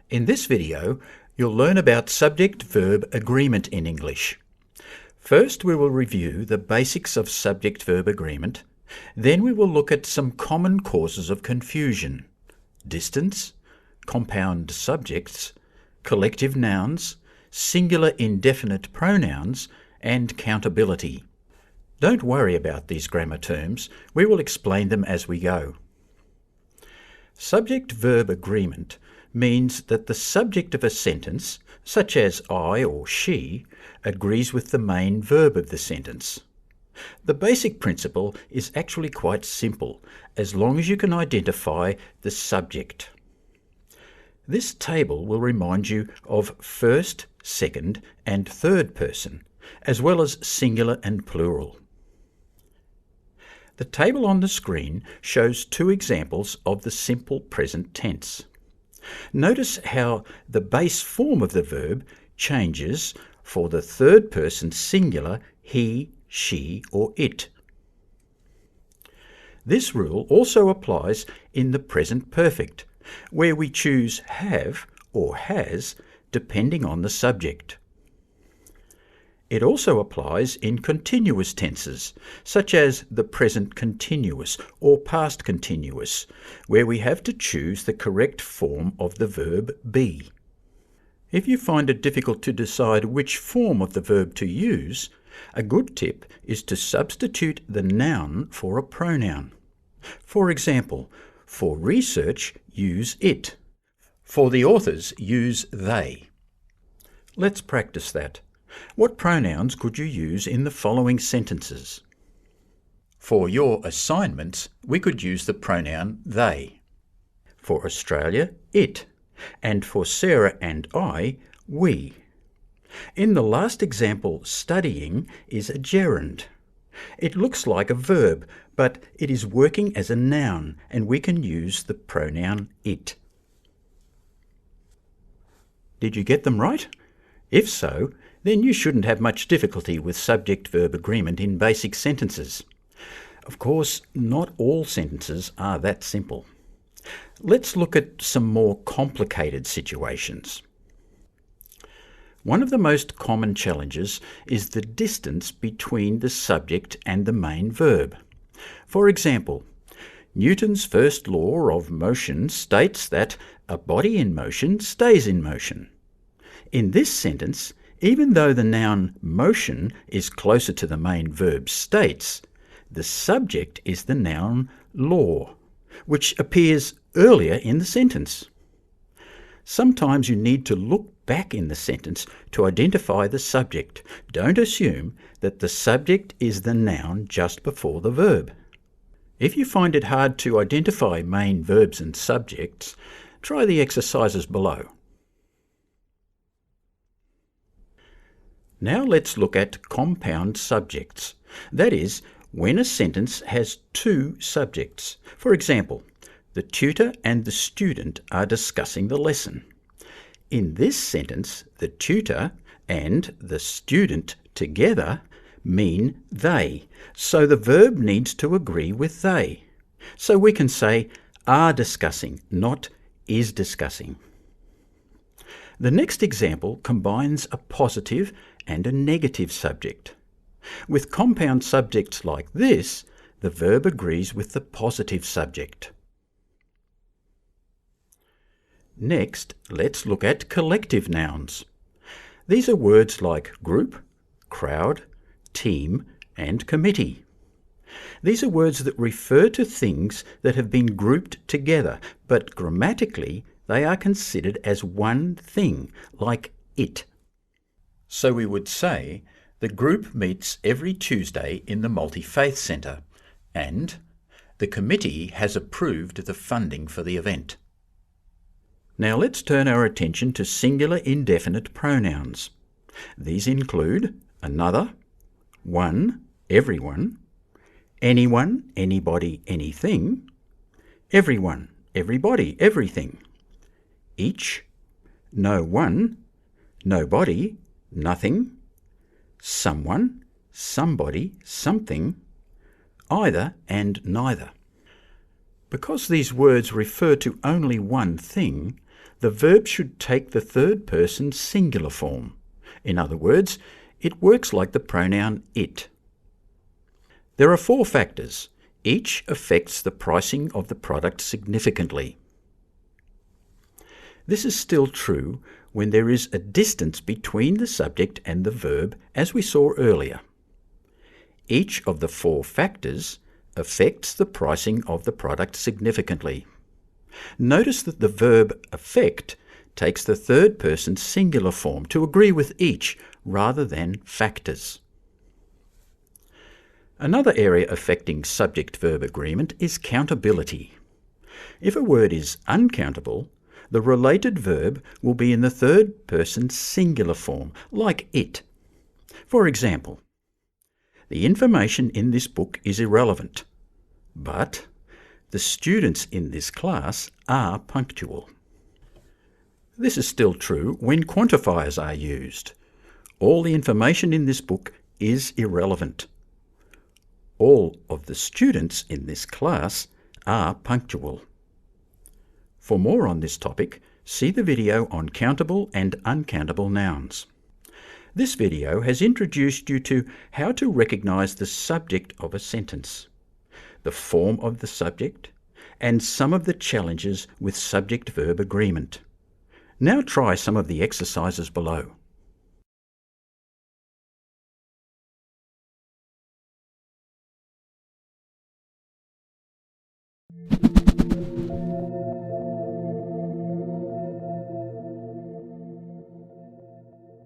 In this video, you'll learn about subject-verb agreement in English. First, we will review the basics of subject-verb agreement. Then we will look at some common causes of confusion: distance, compound subjects, collective nouns, singular indefinite pronouns, and countability. Don't worry about these grammar terms. We will explain them as we go. Subject-verb agreement means that the subject of a sentence, such as I or she, agrees with the main verb of the sentence. The basic principle is actually quite simple, as long as you can identify the subject. This table will remind you of first, second, and third person, as well as singular and plural. The table on the screen shows two examples of the simple present tense. Notice how the base form of the verb changes for the third person singular he, she, or it. This rule also applies in the present perfect, where we choose have or has depending on the subject. It also applies in continuous tenses, such as the present continuous or past continuous, where we have to choose the correct form of the verb be. If you find it difficult to decide which form of the verb to use, a good tip is to substitute the noun for a pronoun. For example, for research, use it. For the authors, use they. Let's practice that. What pronouns could you use in the following sentences? For your assignments, we could use the pronoun they. For Australia, it. And for Sarah and I, we. In the last example, studying is a gerund. It looks like a verb, but it is working as a noun, and we can use the pronoun it. Did you get them right? If so, then you shouldn't have much difficulty with subject-verb agreement in basic sentences. Of course, not all sentences are that simple. Let's look at some more complicated situations. One of the most common challenges is the distance between the subject and the main verb. For example, Newton's first law of motion states that a body in motion stays in motion. In this sentence, even though the noun motion is closer to the main verb states, the subject is the noun law, which appears earlier in the sentence. Sometimes you need to look back in the sentence to identify the subject. Don't assume that the subject is the noun just before the verb. If you find it hard to identify main verbs and subjects, try the exercises below. Now let's look at compound subjects. That is, when a sentence has two subjects. For example, the tutor and the student are discussing the lesson. In this sentence, the tutor and the student together mean they, so the verb needs to agree with they. So we can say are discussing, not is discussing. The next example combines a positive and a negative subject. With compound subjects like this, the verb agrees with the positive subject. Next, let's look at collective nouns. These are words like group, crowd, team, and committee. These are words that refer to things that have been grouped together, but grammatically they are considered as one thing, like it. So we would say, the group meets every Tuesday in the Multi-Faith Centre, and the committee has approved the funding for the event. Now let's turn our attention to singular indefinite pronouns. These include another, one, everyone, anyone, anybody, anything, everyone, everybody, everything, each, no one, nobody, nothing, someone, somebody, something, either and neither. Because these words refer to only one thing, the verb should take the third person singular form. In other words, it works like the pronoun it. There are 4 factors. Each affects the pricing of the product significantly. This is still true when there is a distance between the subject and the verb, as we saw earlier. Each of the 4 factors affects the pricing of the product significantly. Notice that the verb affect takes the third person singular form to agree with each rather than factors. Another area affecting subject-verb agreement is countability. If a word is uncountable, the related verb will be in the third person singular form, like it. For example, the information in this book is irrelevant, but the students in this class are punctual. This is still true when quantifiers are used. All the information in this book is irrelevant. All of the students in this class are punctual. For more on this topic, see the video on countable and uncountable nouns. This video has introduced you to how to recognize the subject of a sentence, the form of the subject, and some of the challenges with subject-verb agreement. Now try some of the exercises below.